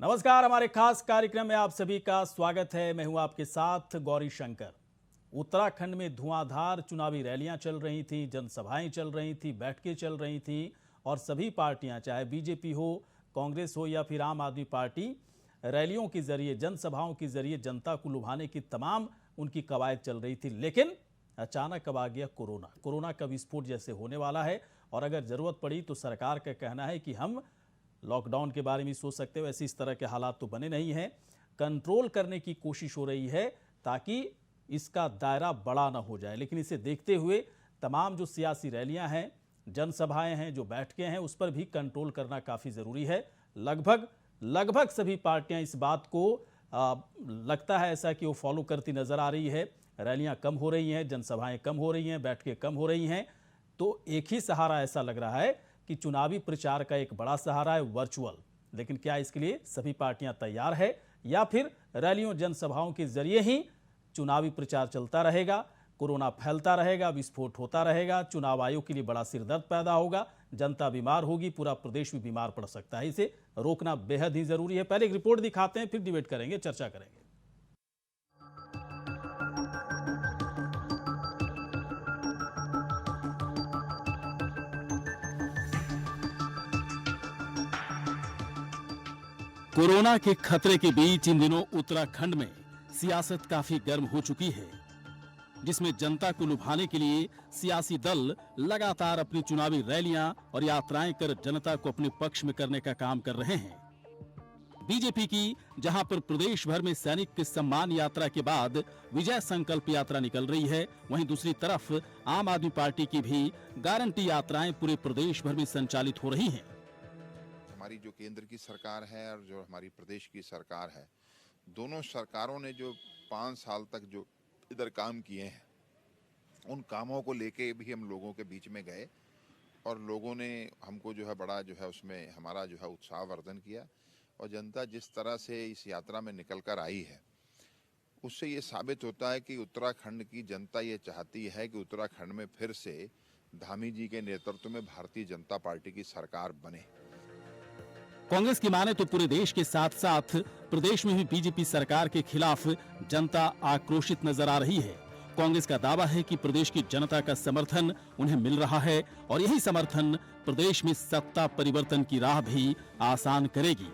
नमस्कार, हमारे खास कार्यक्रम में आप सभी का स्वागत है। मैं हूं आपके साथ गौरी शंकर। उत्तराखंड में धुआंधार चुनावी रैलियां चल रही थी, जनसभाएं चल रही थी, बैठकें चल रही थी और सभी पार्टियां, चाहे बीजेपी हो, कांग्रेस हो या फिर आम आदमी पार्टी, रैलियों के जरिए, जनसभाओं के जरिए जनता को लुभाने की तमाम उनकी कवायद चल रही थी। लेकिन अचानक अब आ गया कोरोना का विस्फोट जैसे होने वाला है और अगर जरूरत पड़ी तो सरकार का कहना है कि हम लॉकडाउन के बारे में सोच सकते हो। ऐसे इस तरह के हालात तो बने नहीं हैं, कंट्रोल करने की कोशिश हो रही है ताकि इसका दायरा बड़ा ना हो जाए। लेकिन इसे देखते हुए तमाम जो सियासी रैलियां हैं, जनसभाएं हैं, जो बैठकें हैं, उस पर भी कंट्रोल करना काफ़ी ज़रूरी है। लगभग सभी पार्टियां इस बात को लगता है ऐसा कि वो फॉलो करती नज़र आ रही है। रैलियां कम हो रही हैं, जनसभाएं कम हो रही हैं, बैठकें कम हो रही हैं। तो एक ही सहारा ऐसा लग रहा है कि चुनावी प्रचार का एक बड़ा सहारा है वर्चुअल। लेकिन क्या इसके लिए सभी पार्टियां तैयार है या फिर रैलियों जनसभाओं के जरिए ही चुनावी प्रचार चलता रहेगा, कोरोना फैलता रहेगा, विस्फोट होता रहेगा, चुनाव आयोग के लिए बड़ा सिरदर्द पैदा होगा, जनता बीमार होगी, पूरा प्रदेश भी बीमार पड़ सकता है। इसे रोकना बेहद ही जरूरी है। पहले एक रिपोर्ट दिखाते हैं, फिर डिबेट करेंगे, चर्चा करेंगे। कोरोना के खतरे के बीच इन दिनों उत्तराखंड में सियासत काफी गर्म हो चुकी है, जिसमें जनता को लुभाने के लिए सियासी दल लगातार अपनी चुनावी रैलियां और यात्राएं कर जनता को अपने पक्ष में करने का काम कर रहे हैं। बीजेपी की जहां पर प्रदेश भर में सैनिक के सम्मान यात्रा के बाद विजय संकल्प यात्रा निकल रही है, वहीं दूसरी तरफ आम आदमी पार्टी की भी गारंटी यात्राएं पूरे प्रदेश भर में संचालित हो रही हैं। हमारी जो केंद्र की सरकार है और जो हमारी प्रदेश की सरकार है, दोनों सरकारों ने जो 5 साल तक जो इधर काम किए हैं, उन कामों को लेके भी हम लोगों के बीच में गए और लोगों ने हमको जो है बड़ा जो है उसमें हमारा जो है उत्साहवर्धन किया। और जनता जिस तरह से इस यात्रा में निकल कर आई है, उससे ये साबित होता है कि उत्तराखंड की जनता ये चाहती है कि उत्तराखंड में फिर से धामी जी के नेतृत्व में भारतीय जनता पार्टी की सरकार बने। कांग्रेस की माने तो पूरे देश के साथ साथ प्रदेश में भी बीजेपी सरकार के खिलाफ जनता आक्रोशित नजर आ रही है। कांग्रेस का दावा है कि प्रदेश की जनता का समर्थन उन्हें मिल रहा है और यही समर्थन प्रदेश में सत्ता परिवर्तन की राह भी आसान करेगी।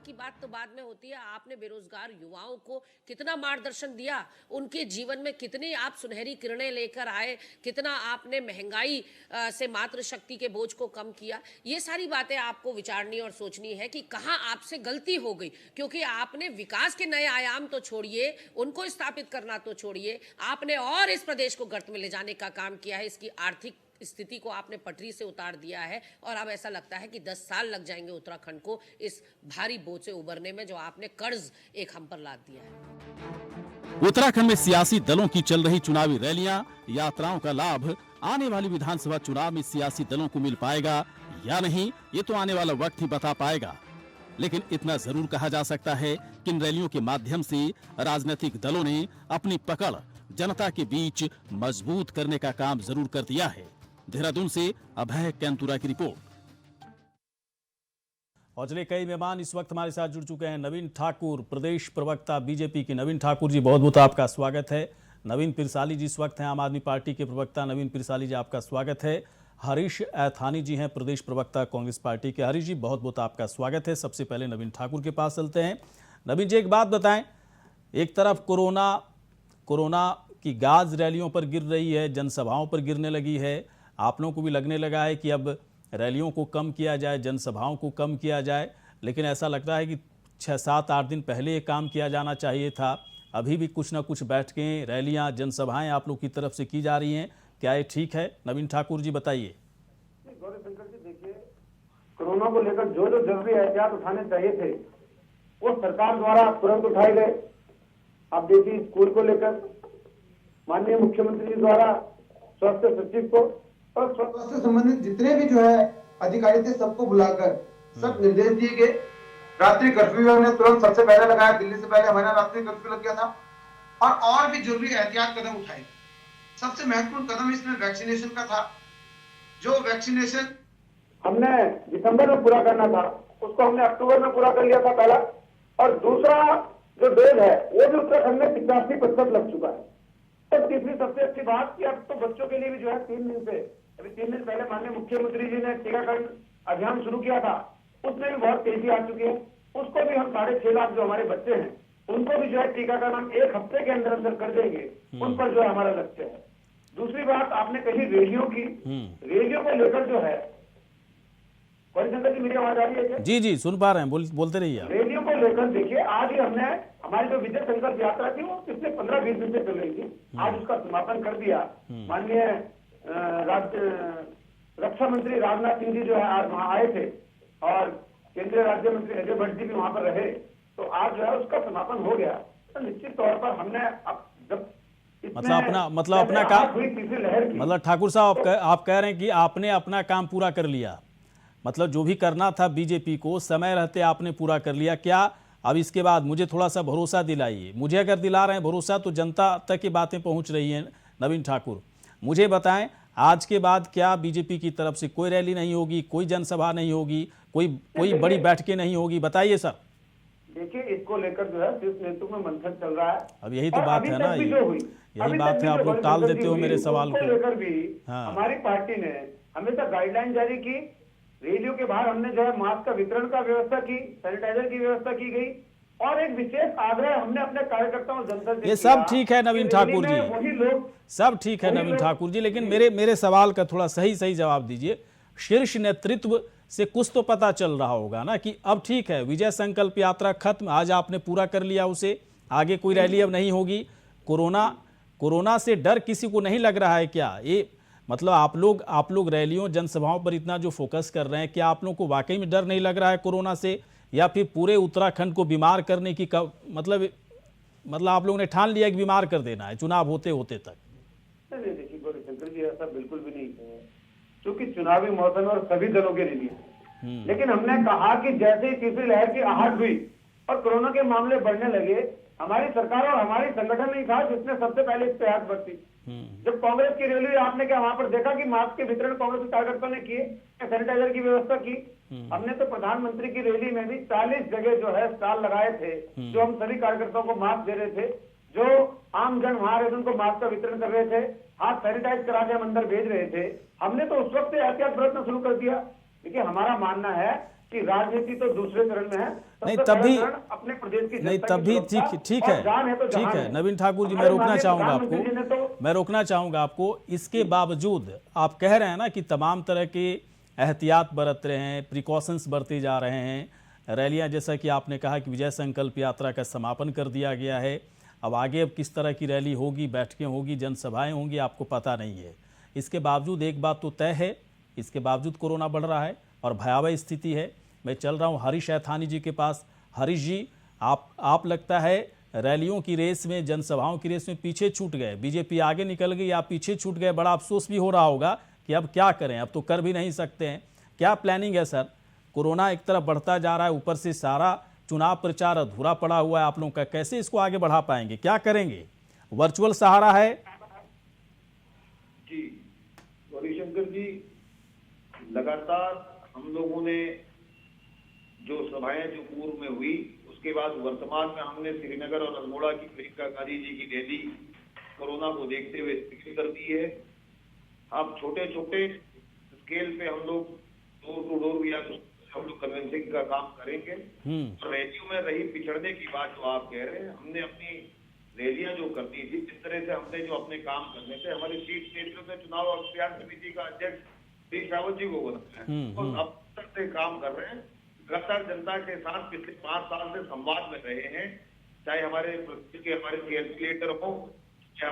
की बात तो बाद में होती है। आपने बेरोजगार युवाओं को कितना मार्गदर्शन दिया, उनके जीवन में कितनी आप सुनहरी किरणें लेकर आए, कितना आपने महंगाई से मातृशक्ति के बोझ को कम किया। ये सारी बातें आपको विचारनी और सोचनी है कि कहां आपसे गलती हो गई, क्योंकि आपने विकास के नए आयाम तो छोड़िए, उनको स्थापित करना तो छोड़िए, आपने और इस प्रदेश को गर्त में ले जाने का काम किया है। इसकी आर्थिक स्थिति को आपने पटरी से उतार दिया है और अब ऐसा लगता है कि 10 साल लग जाएंगे उत्तराखंड को इस भारी बोझ से उबरने में, जो आपने कर्ज एक हम पर लाद दिया है। उत्तराखंड में सियासी दलों की चल रही चुनावी रैलियां, यात्राओं का लाभ आने वाली विधानसभा चुनाव में सियासी दलों को मिल पाएगा या नहीं, ये तो आने वाला वक्त ही बता पाएगा। लेकिन इतना जरूर कहा जा सकता है कि इन रैलियों के माध्यम से राजनीतिक दलों ने अपनी पकड़ जनता के बीच मजबूत करने का काम जरूर कर दिया है। देहरादून से अभय कैंतुरा की रिपोर्ट। और चलिए, कई मेहमान इस वक्त हमारे साथ जुड़ चुके हैं। नवीन ठाकुर, प्रदेश प्रवक्ता बीजेपी के। नवीन ठाकुर जी, बहुत बहुत आपका स्वागत है। नवीन पिरसाली जी इस वक्त हैं आम आदमी पार्टी के प्रवक्ता। नवीन पिरसाली जी, आपका स्वागत है। हरीश ऐथानी जी हैं प्रदेश प्रवक्ता कांग्रेस पार्टी के। हरीश जी, बहुत बहुत आपका स्वागत है। सबसे पहले नवीन ठाकुर के पास चलते हैं। नवीन जी, एक बात बताएं, एक तरफ कोरोना की गाज रैलियों पर गिर रही है, जनसभाओं पर गिरने लगी है, आप लोगों को भी लगने लगा है कि अब रैलियों को कम किया जाए, जनसभाओं को कम किया जाए, लेकिन ऐसा लगता है कि 6, 7, 8 दिन पहले ये काम किया जाना चाहिए था। अभी भी कुछ ना कुछ बैठकें, रैलियां, जनसभाएं आप लोग की तरफ से की जा रही हैं, क्या ये ठीक है? नवीन ठाकुर जी बताइए। गौरी शंकर जी, देखिए, कोरोना को लेकर जो जो जरूरी एहतियात उठाने चाहिए थे वो सरकार द्वारा तुरंत उठाए गए। आप देखिए, स्कूल को लेकर माननीय मुख्यमंत्री जी द्वारा स्वास्थ्य सचिव को और स्वास्थ्य संबंधित जितने भी जो है अधिकारी थे, सबको बुलाकर सब निर्देश दिए गए। रात्रि कर्फ्यू हमने तुरंत सबसे पहले लगाया, दिल्ली से पहले हमारा रात्रि कर्फ्यू लग गया था और भी जरूरी एहतियात कदम उठाए। सबसे महत्वपूर्ण कदम इसमें वैक्सीनेशन का था। जो वैक्सीनेशन हमने दिसंबर में पूरा करना था, उसको हमने अक्टूबर में पूरा कर लिया था पहला, और दूसरा जो डोज है वो भी उत्तराखंड में 85% लग चुका है। और तीसरी सबसे अच्छी बात कि अब तो बच्चों के लिए भी जो है 3 दिन से, अभी 3 दिन पहले माननीय मुख्यमंत्री जी ने टीकाकरण अभियान शुरू किया था, उसमें भी बहुत तेजी आ चुकी है। उसको भी हम 6.5 लाख जो हमारे बच्चे हैं उनको भी जो है टीकाकरण हम 1 हफ्ते के अंदर अंदर कर देंगे, उन पर जो है हमारा लक्ष्य है। दूसरी बात आपने कही रैलियों की, रैलियों को लेकर जो है, शंकर जी मेरी आवाज आ रही है क्या? जी जी सुन पा रहे हैं, बोलते रहिए आप। रैलियों को लेकर देखिए, आज ही हमने हमारी जो विजय संकल्प यात्रा थी वो पिछले 15-20 दिन से चल रही थी, आज उसका समापन कर दिया। माननीय रक्षा मंत्री राजनाथ सिंह जी जो है आज वहां आए थे, और केंद्रीय राज्य मंत्री अजय भट्ट जी भी वहां पर रहे, तो आज जो है उसका समापन हो गया। तो निश्चित तौर पर हमने जब मतलब अपना काम, मतलब ठाकुर साहब आप कह रहे हैं कि आपने अपना काम पूरा कर लिया, मतलब जो भी करना था बीजेपी को समय रहते आपने पूरा कर लिया। क्या अब इसके बाद मुझे थोड़ा सा भरोसा दिलाइए, मुझे अगर दिला रहे हैं भरोसा तो जनता तक की बातें पहुंच रही हैं। नवीन ठाकुर मुझे बताएं, आज के बाद क्या बीजेपी की तरफ से कोई रैली नहीं होगी, कोई जनसभा नहीं होगी, कोई बड़ी बैठकें नहीं होगी? बताइए सर। देखिए इसको लेकर जो है शीर्ष नेतृत्व में मंथन चल रहा है। अब यही तो बात है ना, यही बात है, आप लोग टाल देते हो मेरे सवाल को। लेकर भी हमारी पार्टी ने हमेशा गाइडलाइन जारी की, रैलियों के बाहर हमने जो है मास्क का वितरण का व्यवस्था की, सैनिटाइजर की व्यवस्था की गई, और एक विशेष आग्रह हमने अपने कार्यकर्ताओं और जनता से, ये सब ठीक है नवीन ठाकुर जी, वही लोग सब ठीक है नवीन ठाकुर जी, लेकिन मेरे सवाल का थोड़ा सही जवाब दीजिए। शीर्ष नेतृत्व से कुछ तो पता चल रहा होगा ना कि अब ठीक है, विजय संकल्प यात्रा खत्म, आज आपने पूरा कर लिया उसे, आगे कोई रैली अब नहीं होगी। कोरोना से डर किसी को नहीं लग रहा है क्या? ये मतलब आप लोग रैलियों जनसभाओं पर इतना जो फोकस कर रहे हैं, क्या आप लोगों को वाकई में डर नहीं लग रहा है कोरोना से, या फिर पूरे उत्तराखंड को बीमार करने की मतलब आप लोगों ने ठान लिया कि बीमार कर देना है चुनाव होते होते तक? नहीं देखिए गौरीशंकर जी, ऐसा बिल्कुल भी नहीं है, क्योंकि चुनावी मौसम और सभी दलों के लिए। लेकिन हमने कहा कि जैसे ही तीसरी लहर की आहट हुई और कोरोना के मामले बढ़ने लगे, हमारी सरकार और हमारी संगठन नहीं था जिसने सबसे पहले इस पे हाथ बरती। जब कांग्रेस की रैली हुई, आपने क्या वहां पर देखा कि मास्क के वितरण कांग्रेस के कार्यकर्ताओं ने किए, सैनिटाइजर की व्यवस्था की? हमने तो प्रधानमंत्री की रैली में भी 40 जगह जो है स्टॉल लगाए थे, जो हम सभी कार्यकर्ताओं को मास्क दे रहे थे, जो आम जन वहां रहे थे उनको मास्क का वितरण कर रहे थे, हाथ सैनिटाइज करा के हम अंदर भेज रहे थे। हमने तो उस वक्त से एहतियात बरतना शुरू कर दिया। देखिए हमारा मानना है कि राजनीति तो दूसरे चरण में है, नहीं तब भी अपने प्रदेश की, नहीं तब भी ठीक है नवीन ठाकुर जी, मैं रोकना चाहूंगा आपको। इसके बावजूद आप कह रहे हैं ना कि तमाम तरह के एहतियात बरत रहे हैं, प्रिकॉशंस बरते जा रहे हैं। रैलियां, जैसा कि आपने कहा कि विजय संकल्प यात्रा का समापन कर दिया गया है, अब आगे किस तरह की रैली होगी, बैठकें होगी, जनसभाएं होंगी, आपको पता नहीं है। इसके बावजूद एक बात तो तय है, इसके बावजूद कोरोना बढ़ रहा है और भयावह स्थिति है। मैं चल रहा हूं हरीश ऐथानी जी के पास। हरीश जी, आप लगता है रैलियों की रेस में, जनसभाओं की रेस में पीछे छूट गए, बीजेपी आगे निकल गई, आप पीछे छूट गए। बड़ा अफसोस भी हो रहा होगा कि अब क्या करें, अब तो कर भी नहीं सकते हैं। क्या प्लानिंग है सर? कोरोना एक तरफ बढ़ता जा रहा है, ऊपर से सारा चुनाव प्रचार अधूरा पड़ा हुआ है आप लोगों का, कैसे इसको आगे बढ़ा पाएंगे, क्या करेंगे? वर्चुअल सहारा है? जी गौरीशंकर जी, लगातार हम लोगों ने जो सभाएं जो पूर्व में हुई, उसके बाद वर्तमान में हमने श्रीनगर और अल्मोड़ा की प्रियंका गांधी जी की रैली कोरोना को देखते हुए स्थगित कर दी है। अब छोटे छोटे स्केल पे हम लोग डोर टू डोर या हम लोग कन्वेंसिंग का काम करेंगे। और रैलियों में रही पिछड़ने की बात जो आप कह रहे हैं, हमने अपनी रैलियां जो करती थी, जिस तरह से हमने जो अपने काम करने थे, हमारे शीर्ष नेतृत्व ने चुनाव अख्तियार समिति का अध्यक्ष श्री शावत जी को बनाया है और अब तक से काम कर रहे हैं। लगातार जनता के साथ पिछले 5 साल से संवाद में रहे हैं, चाहे हमारे कैलकुलेटर हो, चाहे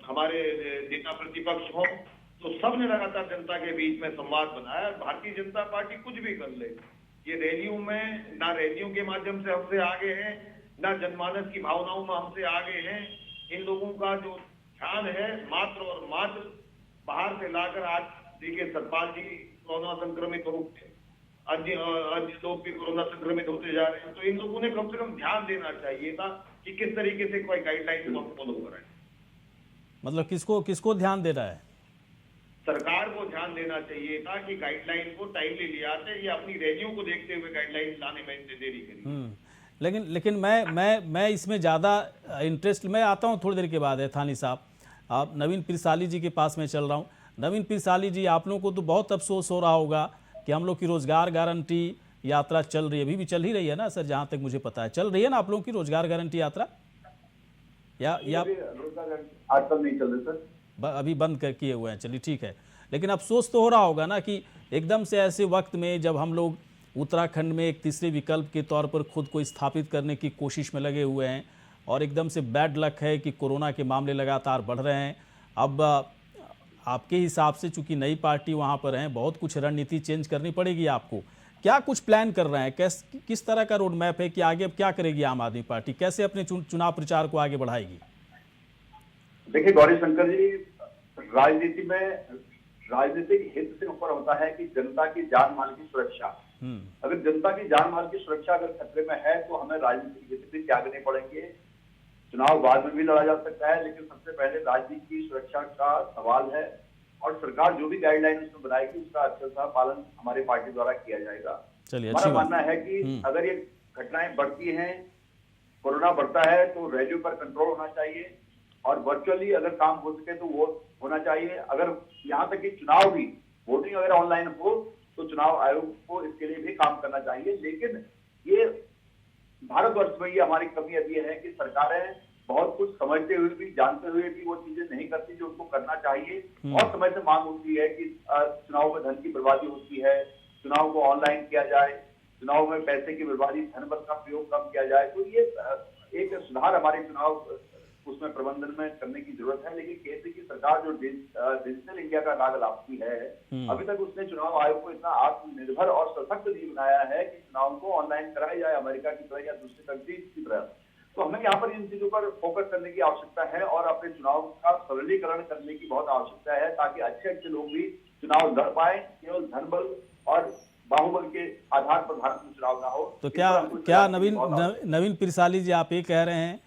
हमारे नेता प्रतिपक्ष हो, तो सबने लगातार जनता के बीच में संवाद बनाया। भारतीय जनता पार्टी कुछ भी कर ले, ये रैलियों में ना रैलियों के माध्यम से हमसे आगे हैं, ना जनमानस की भावनाओं में हमसे आगे हैं। इन लोगों का जो ध्यान है मात्र और मात्र बाहर से लाकर, आज देखिए सतपाल जी कोरोना संक्रमित हो, अन्य लोग भी कोरोना संक्रमित होते जा रहे हैं, तो इन लोगों ने कम से कम ध्यान देना चाहिए था कि किस तरीके से कोई गाइडलाइन फॉलो कर रहे हैं। मतलब किसको ध्यान दे रहा है? सरकार को ध्यान देना चाहिए था कि गाइडलाइन को टाइमली ले आते, ये अपनी रैलियों को देखते हुए गाइडलाइन लाने में इतनी देरी करी। लेकिन मैं इसमें ज़्यादा इंटरेस्ट, मैं आता हूँ थोड़ी देर के बाद है थानी साहब। आप नवीन पिरसाली जी के पास में चल रहा हूँ। नवीन पिरसाली जी, आप लोगों को तो बहुत अफसोस हो रहा होगा कि हम लोग की रोजगार गारंटी यात्रा चल रही है, अभी भी चल ही रही है ना सर? जहाँ तक मुझे पता है चल रही है ना आप लोगों की रोजगार गारंटी यात्रा, या आज तक नहीं चल रही सर, अभी बंद कर किए हुए हैं? चलिए ठीक है, लेकिन अफसोस तो हो रहा होगा ना कि एकदम से ऐसे वक्त में जब हम लोग उत्तराखंड में एक तीसरे विकल्प के तौर पर खुद को स्थापित करने की कोशिश में लगे हुए हैं और एकदम से बैड लक है कि कोरोना के मामले लगातार बढ़ रहे हैं। अब आपके हिसाब से चूंकि नई पार्टी वहाँ पर है, बहुत कुछ रणनीति चेंज करनी पड़ेगी आपको। क्या कुछ प्लान कर रहे हैं? किस तरह का रोड मैप है कि आगे अब क्या करेगी आम आदमी पार्टी? कैसे अपने चुनाव प्रचार को आगे बढ़ाएगी? देखिए गौरी शंकर जी, राजनीति में राजनीतिक हित से ऊपर होता है कि जनता की जान माल की सुरक्षा। अगर जनता की जान माल की सुरक्षा अगर खतरे में है तो हमें राजनीतिक हित भी त्यागने पड़ेंगे। चुनाव बाद में भी लड़ा जा सकता है, लेकिन सबसे पहले राज्य की सुरक्षा का सवाल है और सरकार जो भी गाइडलाइन उसमें बनाएगी उसका अक्षरशः पालन हमारी पार्टी द्वारा किया जाएगा। चलिए, हमारा मानना है कि अगर ये घटनाएं बढ़ती हैं, कोरोना बढ़ता है, तो रैलियों पर कंट्रोल होना चाहिए और वर्चुअली अगर काम हो सके तो वो होना चाहिए। अगर यहाँ तक कि चुनाव भी वोटिंग अगर ऑनलाइन हो तो चुनाव आयोग को इसके लिए भी काम करना चाहिए। लेकिन ये भारतवर्ष में ये हमारी कमी अभी है कि सरकारें बहुत कुछ समझते हुए भी, जानते हुए भी वो चीजें नहीं करती जो उनको करना चाहिए। और समय से मांग उठती है कि चुनाव में धन की बर्बादी होती है, चुनाव को ऑनलाइन किया जाए, चुनाव में पैसे की बर्बादी, धन बल का प्रयोग कम किया जाए। तो ये एक सुधार हमारे चुनाव उसमें प्रबंधन में करने की जरूरत है। लेकिन केंद्र की सरकार जो डिजिटल इंडिया का नाग लापती है, अभी तक उसने चुनाव आयोग को इतना आत्मनिर्भर और सशक्त नहीं बनाया है कि चुनाव को ऑनलाइन कराया जाए अमेरिका की तरह या दूसरी कंट्रीज की तरह। तो हमें यहाँ पर इन चीजों पर फोकस करने की आवश्यकता है और अपने चुनाव का सरलीकरण करने की बहुत आवश्यकता है ताकि अच्छे अच्छे लोग भी चुनाव लड़ पाए। केवल धन बल और बाहुबल के आधार पर भारत में चुनाव ना हो। तो क्या नवीन पिरसाली जी, आप ये कह रहे हैं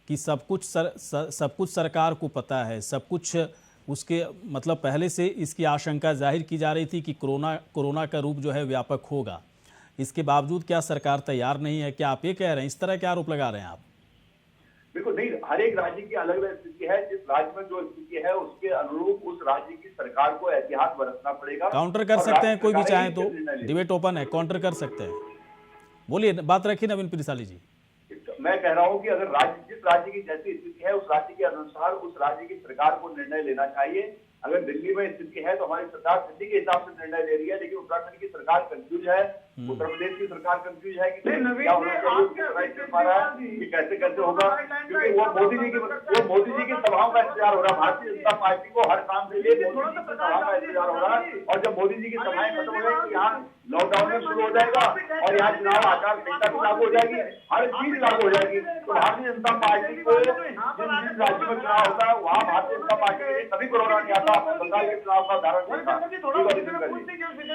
कि सब कुछ सरकार को पता है, सब कुछ उसके मतलब पहले से इसकी आशंका जाहिर की जा रही थी कि कोरोना का रूप जो है व्यापक होगा, इसके बावजूद क्या सरकार तैयार नहीं है? क्या आप ये कह रहे हैं? इस तरह के आरोप लगा रहे हैं आप? बिल्कुल नहीं, हर एक राज्य की अलग अलग स्थिति है। जिस राज्य में जो स्थिति है उसके अनुरूप उस राज्य की सरकार को एहतियात बरतना पड़ेगा। काउंटर कर सकते हैं, कोई भी चाहे तो, डिबेट ओपन है, काउंटर कर सकते हैं। बोलिए, बात रखिए नवीन पिरसाली जी। मैं कह रहा हूं कि अगर जिस राज्य की जैसी स्थिति है उस राज्य के अनुसार उस राज्य की सरकार को निर्णय लेना चाहिए। अगर दिल्ली में स्थिति है तो हमारी सरकार दिल्ली के हिसाब से निर्णय ले रही है, लेकिन उत्तराखंड की सरकार कंफ्यूज है, उत्तर प्रदेश की सरकार कंफ्यूज है कि क्या होना चाहिए, कि कैसे कैसे होगा। क्योंकि वो मोदी जी की सभाओं का इंतजार हो रहा है। भारतीय जनता पार्टी को हर काम के लिए मोदी जी की सभा का इंतजार हो रहा है और जब मोदी जी की सभाएं खत्म हो जाएगी, यहाँ लॉकडाउन भी शुरू हो जाएगा और यहाँ चुनाव आचार संहिता भी लागू हो जाएगी, हर चीज लागू हो जाएगी। तो भारतीय जनता पार्टी को जिस राज्य में चुनाव होता है वहाँ भारतीय जनता पार्टी के लिए कभी कोरोना नहीं आता। बंगाल के चुनाव का उदाहरण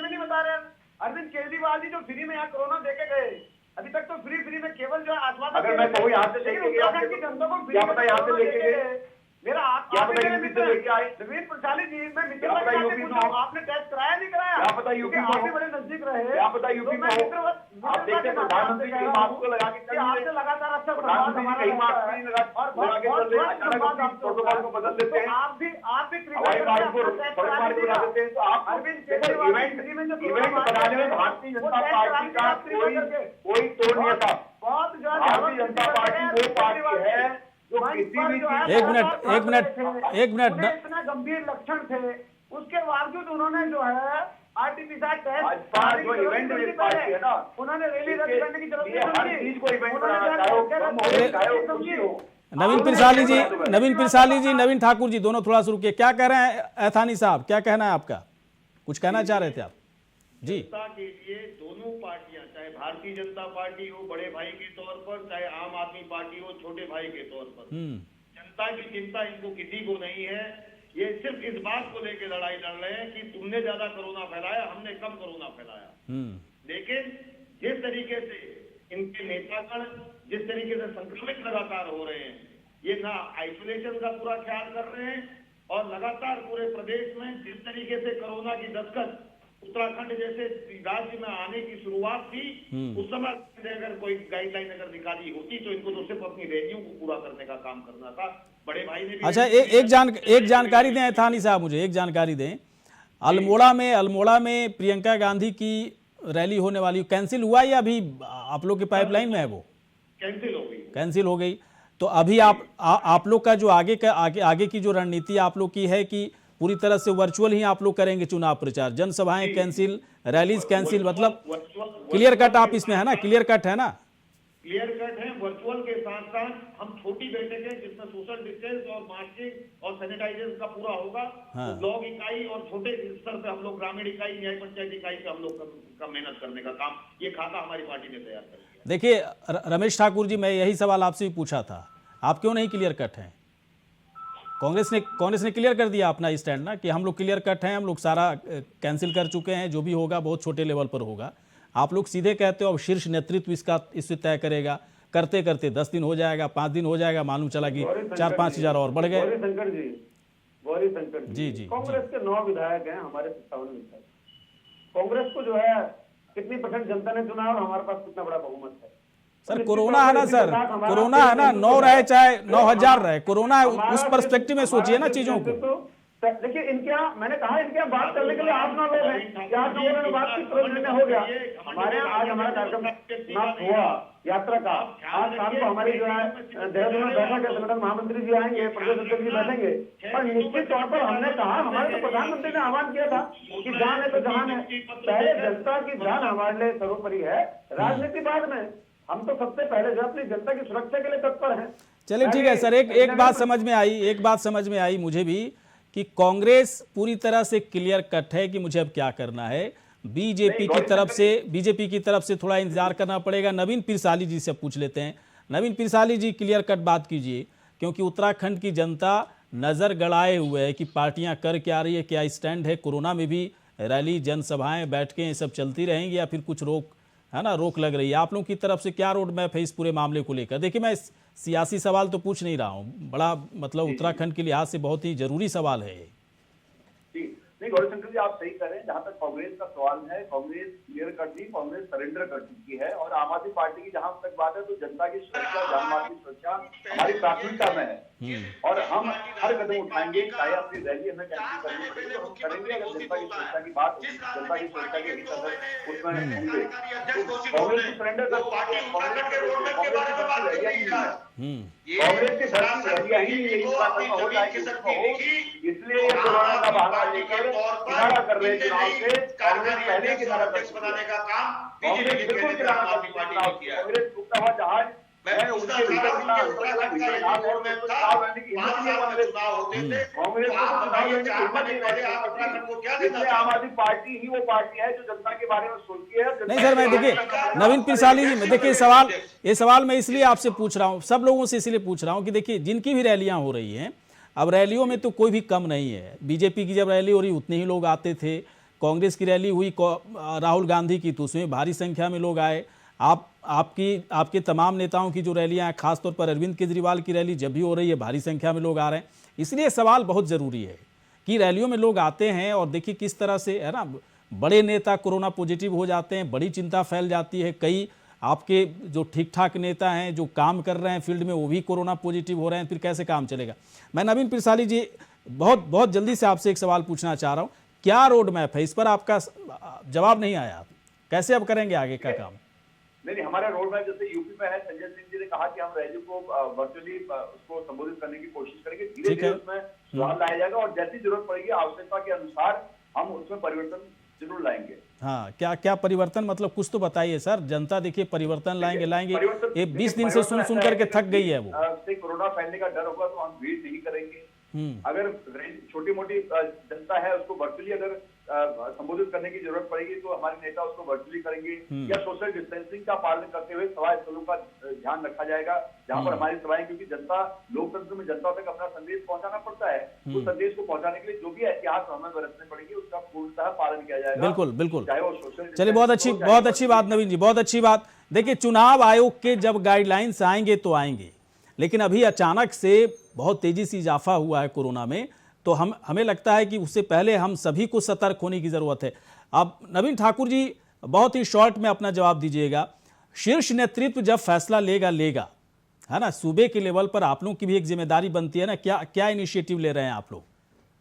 नहीं बता रहे अरविंद केजरीवाल जी जो फ्री में यहाँ कोरोना देके गए, अभी तक तो फ्री में केवल जो आश्वासन, अगर मैं कहूँ यहाँ से लेके गया, क्या पता यहाँ से लेके गए, मेरा यूपी से लेके आए नवीन पिरसाली जी, मैं यूपी में आपने टेस्ट कराया नहीं कराया? क्या पता यूपी में आप बड़े नजदीक रहे, क्या पता यूपी में हो। आप देखते हैं प्रधानमंत्री कहीं मास्क को लगा के आपसे लगातार अच्छा प्रधानमंत्री कहीं मास्क नहीं लगा के चल रहे, अचानक प्रोटोकॉल को बदल देते हैं, आप भी हवाई मार्ग को सड़क मार्ग बना देते हैं। तो आप इवेंट बनाने में भारतीय जनता पार्टी का कोई तोड़ नहीं था। भारतीय जनता पार्टी वो पार्टी है जो किसी भी एक मिनट इतना गंभीर लक्षण थे उसके बावजूद उन्होंने जो है आरटीपीसीआर टेस्ट जो इवेंट पार्टी है ना, उन्होंने रैली रद्द करने की जरूरत नहीं हर चीज को इवेंट बनाना चाहे। नवीन पिरसाली जी, नवीन ठाकुर जी, दोनों थोड़ा सा रुकिए। क्या कह रहे हैं ऐथानी साहब, क्या कहना है आपका? कुछ कहना चाह रहे थे आप जी? जनता के लिए दोनों पार्टियां, चाहे भारतीय जनता पार्टी हो बड़े भाई के तौर पर, चाहे आम आदमी पार्टी हो छोटे भाई के तौर पर, जनता की चिंता इनको किसी को नहीं है। ये सिर्फ इस बात को लेकर लड़ाई लड़ रहे हैं कि तुमने ज्यादा कोरोना फैलाया, हमने कम कोरोना फैलाया। लेकिन जिस तरीके से इनके नेतागण जिस तरीके से संक्रमित लगातार हो रहे हैं, ये ना आइसोलेशन का पूरा ख्याल कर रहे हैं, और लगातार पूरे प्रदेश में जिस तरीके से कोरोना की दस्तक उत्तराखंड जैसे राज्य में आने की शुरुआत थी, उस समय अगर कोई गाइडलाइन अगर निकाली होती तो इनको तो सिर्फ अपनी रैलियों को पूरा करने का काम करना था। बड़े भाई ने भी अच्छा, एक जानकारी दें थानी साहब, मुझे एक जानकारी दें। अल्मोड़ा में प्रियंका गांधी की रैली होने वाली कैंसिल हुआ या अभी आप लोग के पाइपलाइन में है? वो कैंसिल हो गई। तो अभी आप लोग का जो आगे की जो रणनीति आप लोग की है कि पूरी तरह से वर्चुअल ही आप लोग करेंगे चुनाव प्रचार, जनसभाएं कैंसिल, रैलीज कैंसिल, मतलब क्लियर कट आप इसमें है ना, क्लियर कट है ना? क्लियर कट है। वर्चुअल के साथ साथ हम छोटी बैठकें जिसमें सोशल डिस्टेंस और मास्किंग और सैनिटाइजेशन का पूरा होगा। हाँ। ब्लॉक इकाई और छोटे स्तर पे हम लोग ग्रामीण इकाई, न्याय पंचायत इकाई पे हम लोग का मेहनत करने का काम, ये खाता हमारी पार्टी ने तैयार कर दिया। देखिए रमेश ठाकुर जी, मैं यही सवाल आपसे भी पूछा था, आप क्यों नहीं क्लियर कट हैं? कांग्रेस ने क्लियर कर दिया अपना स्टैंड ना कि हम लोग क्लियर कट हैं, हम लोग सारा कैंसिल कर चुके हैं, जो भी होगा बहुत छोटे लेवल पर होगा। आप लोग सीधे कहते हो अब शीर्ष नेतृत्व इससे तय करेगा, करते करते 10 दिन हो जाएगा, 5 दिन हो जाएगा, मालूम चला कि 4-5 हजार और बढ़ गए। गौरी शंकर जी, कांग्रेस के 9 विधायक हैं, हमारे 57 विधायक। कांग्रेस को जो है कितनी % जनता ने चुना और हमारे पास कितना बड़ा बहुमत है? सर कोरोना है ना, सर कोरोना है ना, 9 रहे चाहे 9000 रहे, कोरोना है, उस पर्सपेक्टिव में सोचिए ना चीजों को। देखिए इनके यहाँ, मैंने कहा इनके यहाँ बात करने के लिए 8-9 लोग हैं, 8 लोगों ने बात की, तुरंत निर्णय हो गया। हमारे यहाँ आज हमारा कार्यक्रम समाप्त हुआ यात्रा का। आज शाम को हमारी जो है देहरादून में बैठक है, संगठन महामंत्री जी आएंगे, प्रदेश अध्यक्ष जी बैठेंगे, और निश्चित तौर पर हमने कहा, हमारे तो प्रधानमंत्री ने आह्वान किया था कि जान है तो जहान है, पहले जनता की जान हमारे लिए सर्वोपरि है, राजनीति बाद में। हम तो सबसे पहले जो अपनी जनता की सुरक्षा के लिए तत्पर हैं। चलिए ठीक है सर, एक बात समझ में आई मुझे भी कि कांग्रेस पूरी तरह से क्लियर कट है कि मुझे अब क्या करना है। बीजेपी की तरफ से थोड़ा इंतजार करना पड़ेगा। नवीन पिरसाली जी से पूछ लेते हैं। नवीन पिरसाली जी, क्लियर कट बात कीजिए, क्योंकि उत्तराखंड की जनता नजर गड़ाए हुए है कि पार्टियां कर क्या रही है, क्या स्टैंड है, कोरोना में भी रैली, जनसभाएं, बैठकें, ये सब चलती रहेंगी या फिर कुछ रोक लग रही है? आप लोगों की तरफ से क्या रोड मैप है इस पूरे मामले को लेकर? देखिए मैं सियासी सवाल तो पूछ नहीं रहा हूँ, बड़ा मतलब उत्तराखंड के लिहाज से बहुत ही जरूरी सवाल है ये। नहीं गौरीशंकर जी, आप सही कर रहे हैं। जहां तक कांग्रेस का सवाल है, कांग्रेस क्लियर कट नहीं, कांग्रेस सरेंडर कर चुकी है। और आम आदमी पार्टी की जहां तक बात है तो जनता की सुरक्षा, जान माल की सुरक्षा हमारी प्राथमिकता में है, और हम हर कदम उठाएंगे, चाहे अपनी रैली हमें कैंसिल करनी पड़े तो हम करेंगे, अगर जनता की सुरक्षा की बात होगी, जनता की सुरक्षा के हित अगर उसमें होंगे तो कांग्रेस को सरेंडर कर, कांग्रेस की रैलियां ही यही हो जाएगी। इसलिए कोरोना का बहाना लेकर किनारा कर रहे चुनाव से कांग्रेस पहले किनारा बनाने का काम कांग्रेस बिल्कुल किनारा करती पार्टी ने किया। कांग्रेस टूटा हुआ जहाज है, उनके भीतर इतना राहुल में तो चुनाव लड़ने की हिम्मत नहीं है। कांग्रेस को चुनाव लड़ने की हिम्मत नहीं है। आम आदमी पार्टी ही वो पार्टी है जो जनता के बारे में सोचती है। नहीं सर, मैं देखिए नवीन पिरसाली जी, देखिए ये सवाल मैं इसलिए आपसे पूछ रहा हूँ, सब लोगों से इसलिए पूछ रहा हूँ कि देखिए जिनकी भी रैलियां हो रही हैं, अब रैलियों में तो कोई भी कम नहीं है। बीजेपी की जब रैली हो रही उतने ही लोग आते थे, कांग्रेस की रैली हुई राहुल गांधी की तो उसमें भारी संख्या में लोग आए। आपके तमाम नेताओं की जो रैलियां हैं, खासतौर पर अरविंद केजरीवाल की रैली जब भी हो रही है भारी संख्या में लोग आ रहे हैं। इसलिए सवाल बहुत ज़रूरी है कि रैलियों में लोग आते हैं और देखिए किस तरह से है ना, बड़े नेता कोरोना पॉजिटिव हो जाते हैं, बड़ी चिंता फैल जाती है। कई आपके जो ठीक ठाक नेता हैं जो काम कर रहे हैं फील्ड में, वो भी कोरोना पॉजिटिव हो रहे हैं, फिर कैसे काम चलेगा? मैं नवीन पिरसाली जी बहुत जल्दी से आपसे एक सवाल पूछना चाह रहा हूँ, क्या रोड मैप है? इस पर आपका जवाब नहीं आया, कैसे अब करेंगे आगे का काम? नहीं, हमारा रोड मैप जैसे यूपी में है, संजय सिंह जी ने कहा कि हम रैली को वर्चुअली उसको संबोधित करने की कोशिश करेंगे, धीरे धीरे उसमें सुधार लाया जाएगा और जैसी जरूरत पड़ेगी आवश्यकता के अनुसार हम उसमें परिवर्तन जरूर लाएंगे। हाँ, क्या परिवर्तन, मतलब कुछ तो बताइए सर। जनता देखिए परिवर्तन लाएंगे, ये 20 दिन से सुन करके थक गई है। वो कोरोना फैलने का डर होगा तो हम भीड़ नहीं करेंगे। अगर छोटी मोटी जनता है उसको वर्चुअली अगर संबोधित करने की जरूरत पड़ेगी तो हमारे नेता उसको वर्चुअली करेंगे, या सोशल डिस्टेंसिंग का पालन करते हुए सभा स्थलों का ध्यान रखा जाएगा जहां पर हमारी सभाएं, क्योंकि जनता, लोकतंत्र में जनता तक अपना संदेश पहुंचाना पड़ता है। उस संदेश को पहुंचाने के लिए जो भी एहतियात हमें बरतने पड़ेंगे उसका पूर्णतः पालन किया जाएगा। बिल्कुल। चाहे वो सोशल, चलिए बहुत अच्छी बात नवीन जी, बहुत अच्छी बात। देखिए चुनाव आयोग के जब गाइडलाइंस आएंगे तो आएंगे, लेकिन अभी अचानक से बहुत तेजी से इजाफा हुआ है कोरोना में, तो हमें लगता है कि उससे पहले हम सभी को सतर्क होने की जरूरत है। अब नवीन ठाकुर जी बहुत ही शॉर्ट में अपना जवाब दीजिएगा। शीर्ष नेतृत्व जब फैसला लेगा, है ना, सूबे के लेवल पर आप लोगों की भी एक जिम्मेदारी बनती है ना, क्या क्या इनिशिएटिव ले रहे हैं आप लोग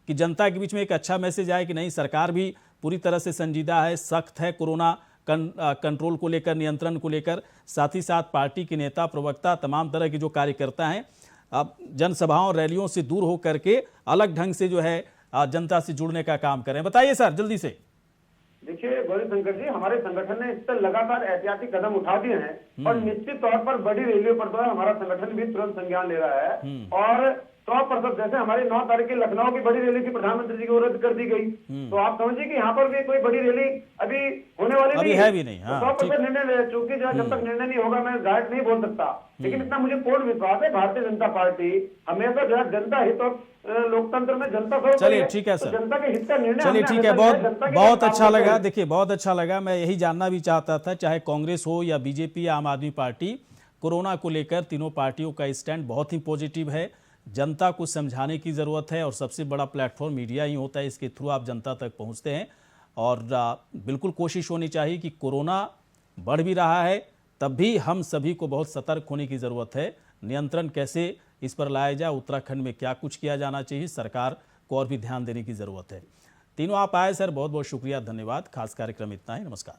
कि जनता के बीच में एक अच्छा मैसेज आए कि नहीं, सरकार भी पूरी तरह से संजीदा है, सख्त है कोरोना कंट्रोल को लेकर, नियंत्रण को लेकर, साथ ही साथ पार्टी के नेता, प्रवक्ता, तमाम तरह के जो कार्यकर्ता हैं अब जनसभाओं रैलियों से दूर हो करके अलग ढंग से जो है जनता से जुड़ने का काम करें। बताइए सर जल्दी से। देखिए गौरीशंकर जी, हमारे संगठन ने इस पर लगातार एहतियाती कदम उठा दिए हैं और निश्चित तौर पर बड़ी रैलियों पर तो हमारा संगठन भी तुरंत संज्ञान ले रहा है और 100% जैसे हमारी 9 तारीख की लखनऊ की बड़ी रैली थी, प्रधानमंत्री जी को रद्द कर दी गई, तो आप समझिए कि यहाँ पर भी कोई बड़ी रैली अभी होने वाली अभी नहीं है भी नहीं। हाँ, 100% निर्णय, चूंकि जब तक निर्णय नहीं होगा मैं गाइड नहीं बोल सकता, लेकिन इतना मुझे पूर्ण विश्वास है भारतीय जनता पार्टी हमेशा जो है जनता हित और लोकतंत्र में जनता को, चलिए ठीक है सर, जनता के हित का निर्णय, चलिए ठीक है, बहुत अच्छा लगा। देखिए बहुत अच्छा लगा, मैं यही जानना भी चाहता था, चाहे कांग्रेस हो या बीजेपी या आम आदमी पार्टी, कोरोना को लेकर तीनों पार्टियों का स्टैंड बहुत ही पॉजिटिव है। जनता को समझाने की ज़रूरत है और सबसे बड़ा प्लेटफॉर्म मीडिया ही होता है, इसके थ्रू आप जनता तक पहुंचते हैं और बिल्कुल कोशिश होनी चाहिए कि कोरोना बढ़ भी रहा है तब भी हम सभी को बहुत सतर्क होने की ज़रूरत है। नियंत्रण कैसे इस पर लाया जाए, उत्तराखंड में क्या कुछ किया जाना चाहिए, सरकार को और भी ध्यान देने की ज़रूरत है। तीनों आप आए सर, बहुत बहुत शुक्रिया, धन्यवाद। खास कार्यक्रम इतना ही, नमस्कार।